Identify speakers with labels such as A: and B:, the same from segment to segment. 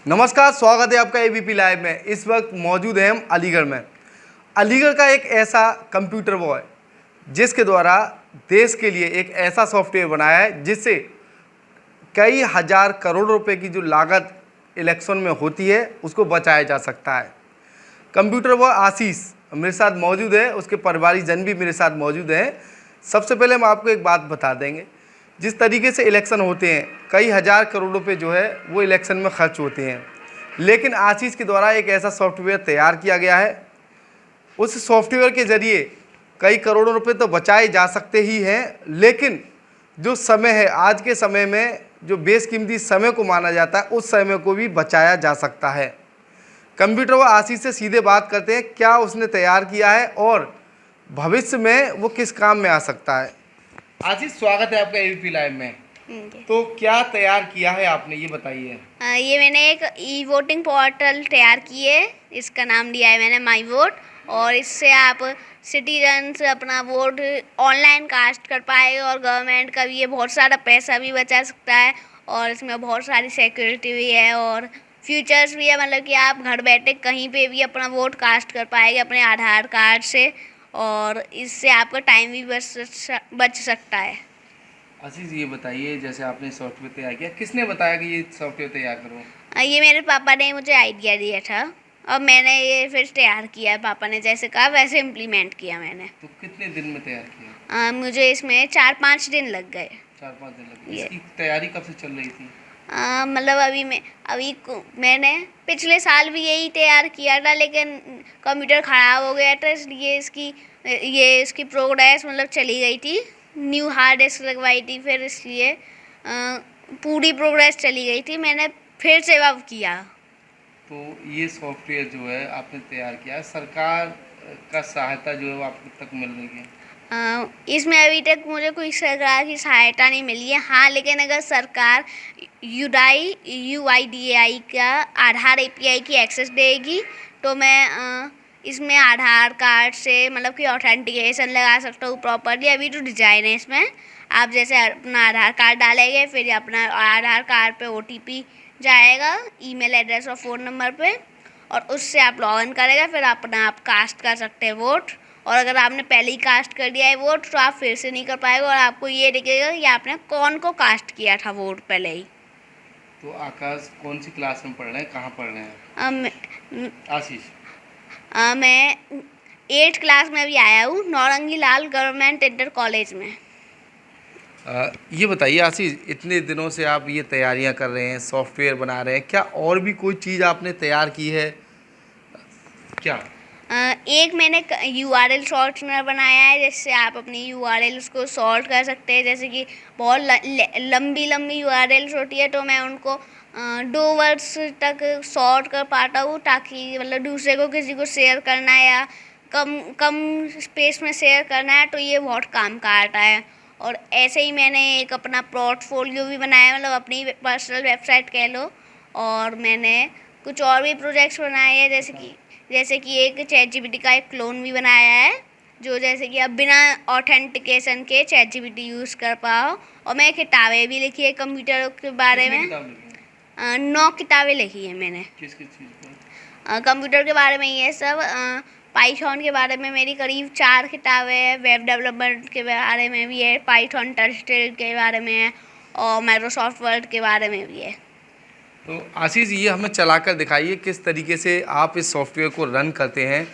A: नमस्कार, स्वागत है आपका एबीपी लाइव में। इस वक्त मौजूद हैं हम अलीगढ़ में। अलीगढ़ का एक ऐसा कंप्यूटर बॉय जिसके द्वारा देश के लिए एक ऐसा सॉफ्टवेयर बनाया है जिससे कई हजार करोड़ रुपए की जो लागत इलेक्शन में होती है उसको बचाया जा सकता है। कंप्यूटर बॉय आशीष मेरे साथ मौजूद है, उसके परिवारिक जन भी मेरे साथ मौजूद हैं। सबसे पहले हम आपको एक बात बता देंगे, जिस तरीके से इलेक्शन होते हैं कई हज़ार करोड़ रुपए जो है वो इलेक्शन में खर्च होते हैं, लेकिन आशीष के द्वारा एक ऐसा सॉफ्टवेयर तैयार किया गया है। उस सॉफ्टवेयर के ज़रिए कई करोड़ों रुपए तो बचाए जा सकते ही हैं, लेकिन जो समय है आज के समय में जो बेशकीमती समय को माना जाता है उस समय को भी बचाया जा सकता है। कंप्यूटर व आशीष से सीधे बात करते हैं, क्या उसने तैयार किया है और भविष्य में वो किस काम में आ सकता है। आशीष, स्वागत है आपका एबीपी लाइव में। तो क्या तैयार किया है आपने, ये बताइए।
B: ये मैंने एक ई वोटिंग पोर्टल तैयार की है, इसका नाम दिया है मैंने माई वोट। और इससे आप सिटीजन्स अपना वोट ऑनलाइन कास्ट कर पाएंगे और गवर्नमेंट का भी ये बहुत सारा पैसा भी बचा सकता है। और इसमें बहुत सारी सिक्योरिटी भी है और फ्यूचर्स भी है, मतलब कि आप घर बैठे कहीं पे भी अपना वोट कास्ट कर पाएंगे अपने आधार कार्ड से, और इससे आपका टाइम भी बच सकता है।
A: आशीष, ये बताइए, जैसे आपने सॉफ्टवेयर तैयार किया, किसने बताया कि ये सॉफ्टवेयर तैयार करो।
B: ये मेरे पापा ने मुझे आइडिया दिया था और मैंने ये फिर तैयार किया है। पापा ने जैसे कहा वैसे इम्प्लीमेंट किया मैंने।
A: तो कितने दिन में तैयार किया?
B: मुझे इसमें 4-5 दिन लग गए।
A: 4-5 दिन लगे। इसकी तैयारी कब से चल रही थी?
B: मतलब मैंने पिछले साल भी यही तैयार किया था, लेकिन कंप्यूटर ख़राब हो गया था, इसलिए इसकी प्रोग्रेस मतलब चली गई थी। न्यू हार्ड डिस्क लगवाई थी, फिर इसलिए पूरी प्रोग्रेस चली गई थी। मैंने फिर से अब किया।
A: तो ये सॉफ्टवेयर जो है आपने तैयार किया है, सरकार का सहायता जो है वो आपको तक मिल रही है?
B: इसमें अभी तक मुझे कोई सरकार की सहायता नहीं मिली है। हाँ, लेकिन अगर सरकार UIDAI का आधार API की एक्सेस देगी तो मैं इसमें आधार कार्ड से मतलब कि ऑथेंटिकेशन लगा सकता हूँ प्रॉपरली। अभी तो डिज़ाइन है इसमें, आप जैसे अपना आधार कार्ड डालेंगे, फिर अपना आधार कार्ड पे OTP जाएगा ईमेल एड्रेस और फ़ोन नंबर पे, और उससे आप लॉगिन करेगा, फिर अपना आप कास्ट कर सकते हैं वोट। और अगर आपने पहले ही कास्ट कर दिया है वोट तो आप फिर से नहीं कर पाएंगे और आपको ये दिखेगा कि आपने कौन को कास्ट किया था वोट पहले ही।
A: तो आकाश कौन सी क्लास में पढ़ रहे हैं, कहाँ पढ़ रहे हैं? आशीष,
B: मैं 8th क्लास में भी आया हूँ, नौरंगी लाल गवर्नमेंट इंटर कॉलेज में।
A: ये बताइए आशीष, इतने दिनों से आप ये तैयारियां कर रहे हैं, सॉफ्टवेयर बना रहे हैं, क्या और भी कोई चीज़ आपने तैयार की है क्या?
B: एक मैंने URL सॉर्टनर बनाया है, जिससे आप अपनी URLs को सॉर्ट कर सकते हैं। जैसे कि बहुत लंबी URLs होती है तो मैं उनको 2 वर्ड्स तक सॉर्ट कर पाता हूँ, ताकि मतलब दूसरे को किसी को शेयर करना है या कम स्पेस में शेयर करना है तो ये बहुत काम का आता है। और ऐसे ही मैंने एक अपना पोर्टफोलियो भी बनाया, मतलब अपनी पर्सनल वेबसाइट कह लो। और मैंने कुछ और भी प्रोजेक्ट्स बनाए हैं, जैसे कि एक ChatGPT का एक क्लोन भी बनाया है, जो जैसे कि आप बिना ऑथेंटिकेशन के ChatGPT यूज़ कर पाओ। और मैं किताबें भी लिखी है कंप्यूटर के बारे में। 9 किताबें लिखी है मैंने।
A: किस चीज़ पर?
B: कंप्यूटर के बारे में ये सब। पाइथन के बारे में मेरी करीब 4 किताबें हैं, वेब डेवलपमेंट के बारे में भी है, पाइथन टेस्टेड के बारे में है, और माइक्रोसॉफ्ट वर्ड के बारे में भी है।
A: तो आशीष, ये हमें चलाकर दिखाइए किस तरीके से आप इस सॉफ्टवेयर को रन करते हैं,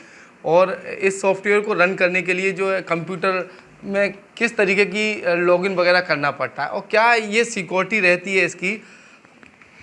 A: और इस सॉफ्टवेयर को रन करने के लिए जो है कंप्यूटर में किस तरीके की लॉगिन वगैरह करना पड़ता है और क्या ये सिक्योरिटी रहती है इसकी,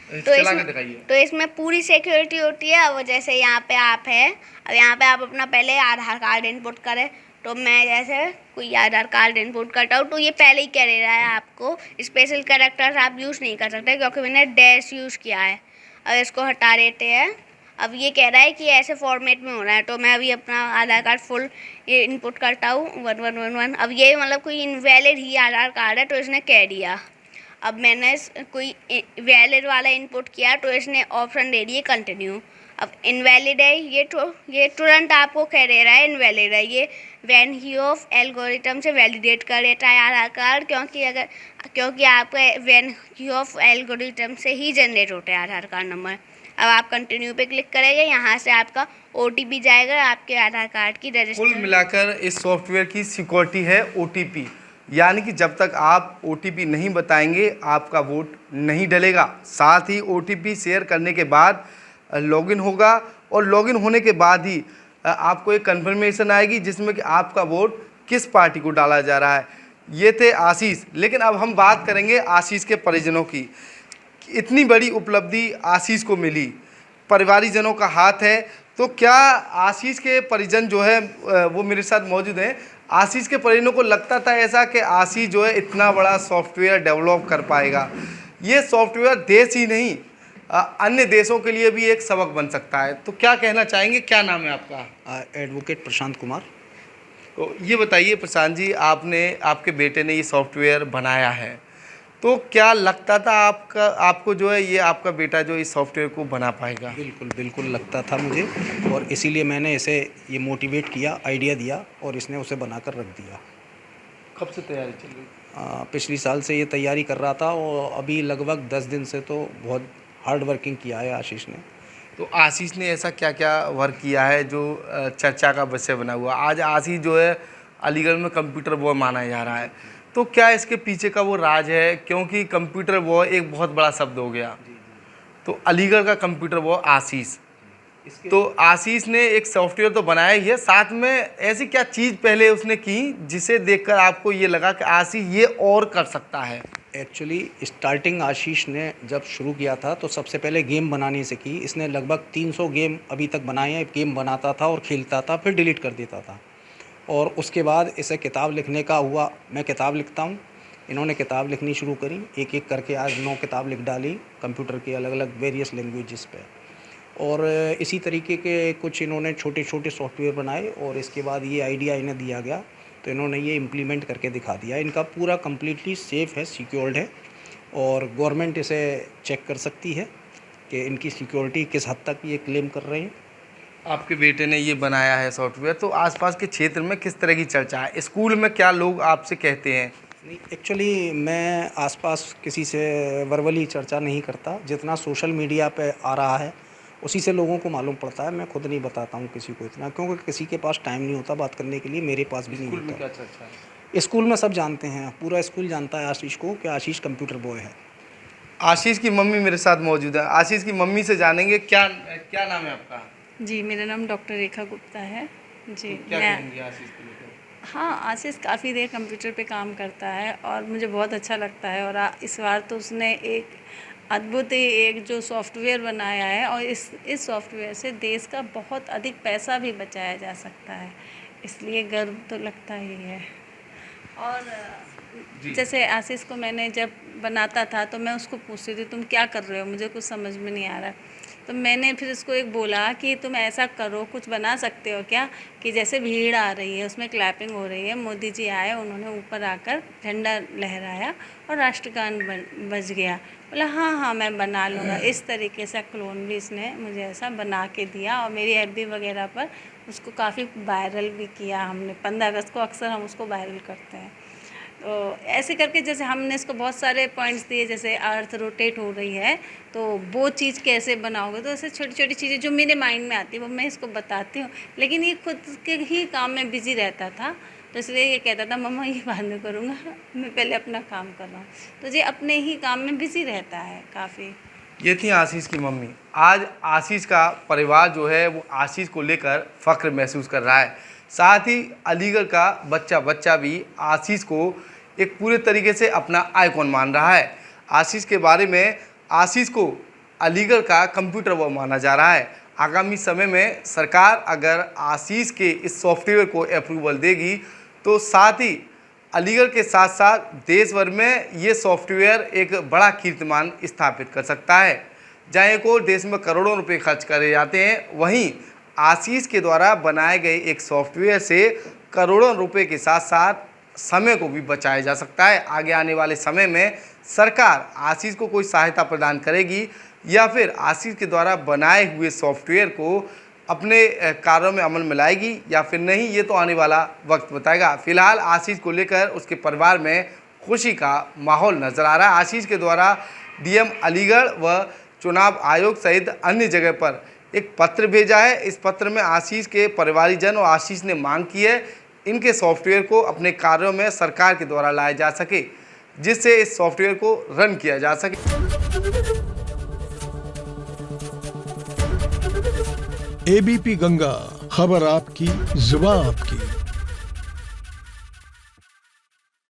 A: चलाकर दिखाइए।
B: तो इसमें पूरी सिक्योरिटी होती है। वो जैसे यहाँ पे आप है, अब यहाँ पे आप अपना पहले आधार कार्ड इनपुट करें, तो मैं जैसे कोई आधार कार्ड इनपुट करता हूँ तो ये पहले ही कह रहा है आपको स्पेशल कैरेक्टर्स आप यूज़ नहीं कर सकते, क्योंकि मैंने डैश यूज़ किया है। अब इसको हटा देते हैं। अब ये कह रहा है कि ऐसे फॉर्मेट में होना है, तो मैं अभी अपना आधार कार्ड फुल ये इनपुट करता हूँ 1111। अब ये मतलब कोई इनवैलिड ही आधार कार्ड है तो इसने कह दिया। अब मैंने कोई वैलिड वाला इनपुट किया तो इसने ऑप्शन दे दिए कंटिन्यू। अब इनवैलिड है ये तुरंत आपको कह दे रहा है इनवैलिड है। ये वैन ही ऑफ एल्गोरिथम से वैलिडेट कर देता है आधार कार्ड, क्योंकि आपका वैन ही ऑफ एल्गोरिथम से ही जनरेट होता है आधार कार्ड नंबर। अब आप कंटिन्यू पे क्लिक करेंगे, यहाँ से आपका OTP जाएगा आपके आधार कार्ड की
A: कुल
B: रजिस्टर।
A: मिलाकर इस सॉफ्टवेयर की सिक्योरिटी है OTP, यानी कि जब तक आप OTP नहीं बताएंगे आपका वोट नहीं डलेगा। साथ ही OTP शेयर करने के बाद लॉगिन होगा और लॉगिन होने के बाद ही आपको एक कंफर्मेशन आएगी जिसमें कि आपका वोट किस पार्टी को डाला जा रहा है। ये थे आशीष, लेकिन अब हम बात करेंगे आशीष के परिजनों की। इतनी बड़ी उपलब्धि आशीष को मिली, परिवारीजनों का हाथ है, तो क्या आशीष के परिजन जो है वो मेरे साथ मौजूद हैं। आशीष के परिजनों को लगता था ऐसा कि आशीष जो है इतना बड़ा सॉफ्टवेयर डेवलप कर पाएगा। ये सॉफ्टवेयर देश ही नहीं अन्य देशों के लिए भी एक सबक बन सकता है, तो क्या कहना चाहेंगे? क्या नाम है आपका?
C: एडवोकेट प्रशांत कुमार।
A: तो ये बताइए प्रशांत जी, आपके बेटे ने ये सॉफ्टवेयर बनाया है, तो क्या लगता था आपको जो है ये आपका बेटा जो इस सॉफ्टवेयर को बना पाएगा?
C: बिल्कुल बिल्कुल लगता था मुझे, और इसीलिए मैंने इसे ये मोटिवेट किया, आइडिया दिया और इसने उसे बनाकर रख दिया।
A: कब से तैयारी चल रही?
C: पिछली साल से ये तैयारी कर रहा था और अभी लगभग 10 दिन से तो बहुत हार्ड वर्किंग किया है आशीष ने।
A: तो आशीष ने ऐसा क्या क्या वर्क किया है जो चर्चा का विषय बना हुआ? आज आशीष जो है अलीगढ़ में कंप्यूटर बॉय माना जा रहा है, तो क्या इसके पीछे का वो राज है? क्योंकि कंप्यूटर बॉय एक बहुत बड़ा शब्द हो गया, तो अलीगढ़ का कंप्यूटर बॉय आशीष। तो आशीष ने एक सॉफ्टवेयर तो बनाया ही है, साथ में ऐसी क्या चीज़ पहले उसने की जिसे देखकर आपको ये लगा कि आशीष ये और कर सकता है?
C: एक्चुअली स्टार्टिंग आशीष ने जब शुरू किया था तो सबसे पहले गेम बनाने से की। इसने लगभग 300 गेम अभी तक बनाए हैं। गेम बनाता था और खेलता था, फिर डिलीट कर देता था, और उसके बाद इसे किताब लिखने का हुआ। मैं किताब लिखता हूँ, इन्होंने किताब लिखनी शुरू करी, एक एक करके आज 9 किताब लिख डाली कंप्यूटर की अलग अलग वेरियस लैंग्वेजेस पे। और इसी तरीके के कुछ इन्होंने छोटे छोटे सॉफ्टवेयर बनाए, और इसके बाद ये आइडिया इन्हें दिया गया तो इन्होंने ये इम्प्लीमेंट करके दिखा दिया। इनका पूरा कम्प्लीटली सेफ़ है, सिक्योर्ड है, और गवर्नमेंट इसे चेक कर सकती है कि इनकी सिक्योरिटी किस हद तक ये क्लेम कर रहे हैं।
A: आपके बेटे ने ये बनाया है सॉफ्टवेयर, तो आसपास के क्षेत्र में किस तरह की चर्चा है? स्कूल में क्या लोग आपसे कहते हैं?
C: नहीं, एक्चुअली मैं आसपास किसी से वर्बली चर्चा नहीं करता। जितना सोशल मीडिया पे आ रहा है उसी से लोगों को मालूम पड़ता है। मैं खुद नहीं बताता हूँ किसी को इतना, क्योंकि किसी के पास टाइम नहीं होता बात करने के लिए, मेरे पास भी नहीं
A: स्कूल में
C: होता।
A: क्या चर्चा है?
C: स्कूल में सब जानते हैं, पूरा स्कूल जानता है आशीष को कि आशीष कंप्यूटर बॉय है।
A: आशीष की मम्मी मेरे साथ मौजूद है। आशीष की मम्मी से जानेंगे क्या क्या नाम है आपका?
D: जी, मेरा नाम डॉक्टर रेखा गुप्ता है। जी,
A: क्या कहेंगे आशीष को लेकर?
D: हाँ, आशीष काफ़ी देर कंप्यूटर पे काम करता है और मुझे बहुत अच्छा लगता है। और इस बार तो उसने एक अद्भुत ही एक जो सॉफ्टवेयर बनाया है, और इस सॉफ्टवेयर से देश का बहुत अधिक पैसा भी बचाया जा सकता है, इसलिए गर्व तो लगता ही है। और जैसे आशीष को मैंने जब बनाता था तो मैं उसको पूछती थी तुम क्या कर रहे हो, मुझे कुछ समझ में नहीं आ रहा। तो मैंने फिर उसको एक बोला कि तुम ऐसा करो, कुछ बना सकते हो क्या, कि जैसे भीड़ आ रही है उसमें क्लैपिंग हो रही है, मोदी जी आए, उन्होंने ऊपर आकर झंडा लहराया और राष्ट्रगान बज गया। बोला हाँ हाँ मैं बना लूँगा। इस तरीके से क्लोन भी इसने मुझे ऐसा बना के दिया, और मेरी FB वगैरह पर उसको काफ़ी वायरल भी किया हमने। 15 अगस्त को अक्सर हम उसको वायरल करते हैं। तो ऐसे करके जैसे हमने इसको बहुत सारे पॉइंट्स दिए, जैसे अर्थ रोटेट हो रही है तो वो चीज़ कैसे बनाओगे, तो ऐसे छोटी छोटी चीज़ें जो मेरे माइंड में आती है वो मैं इसको बताती हूँ। लेकिन ये खुद के ही काम में बिज़ी रहता था, तो इसलिए ये कहता था मम्मा ये बाद में करूँगा, मैं पहले अपना काम कर रहा हूँ। तो ये अपने ही काम में बिज़ी रहता है काफ़ी।
A: ये थी आशीष की मम्मी। आज आशीष का परिवार जो है वो आशीष को लेकर फ़ख्र महसूस कर रहा है। साथ ही अलीगढ़ का बच्चा भी आशीष को एक पूरे तरीके से अपना आइकॉन मान रहा है। आशीष के बारे में आशीष को अलीगढ़ का कंप्यूटर बॉय माना जा रहा है। आगामी समय में सरकार अगर आशीष के इस सॉफ्टवेयर को अप्रूवल देगी तो साथ ही अलीगढ़ के साथ साथ देश भर में ये सॉफ्टवेयर एक बड़ा कीर्तिमान स्थापित कर सकता है। जहाँ एक और देश में करोड़ों रुपए खर्च करे जाते हैं, वहीं आशीष के द्वारा बनाए गए एक सॉफ्टवेयर से करोड़ों रुपए के साथ साथ समय को भी बचाया जा सकता है। आगे आने वाले समय में सरकार आशीष को कोई सहायता प्रदान करेगी या फिर आशीष के द्वारा बनाए हुए सॉफ्टवेयर को अपने कार्यों में अमल में लाएगी या फिर नहीं, ये तो आने वाला वक्त बताएगा। फिलहाल आशीष को लेकर उसके परिवार में खुशी का माहौल नजर आ रहा है। आशीष के द्वारा डीएम अलीगढ़ व चुनाव आयोग सहित अन्य जगह पर एक पत्र भेजा है। इस पत्र में आशीष के परिवारीजन और आशीष ने मांग की है इनके सॉफ्टवेयर को अपने कार्यों में सरकार के द्वारा लाया जा सके, जिससे इस सॉफ्टवेयर को रन किया जा सके।
E: एबीपी गंगा, खबर आपकी, जुबान आपकी।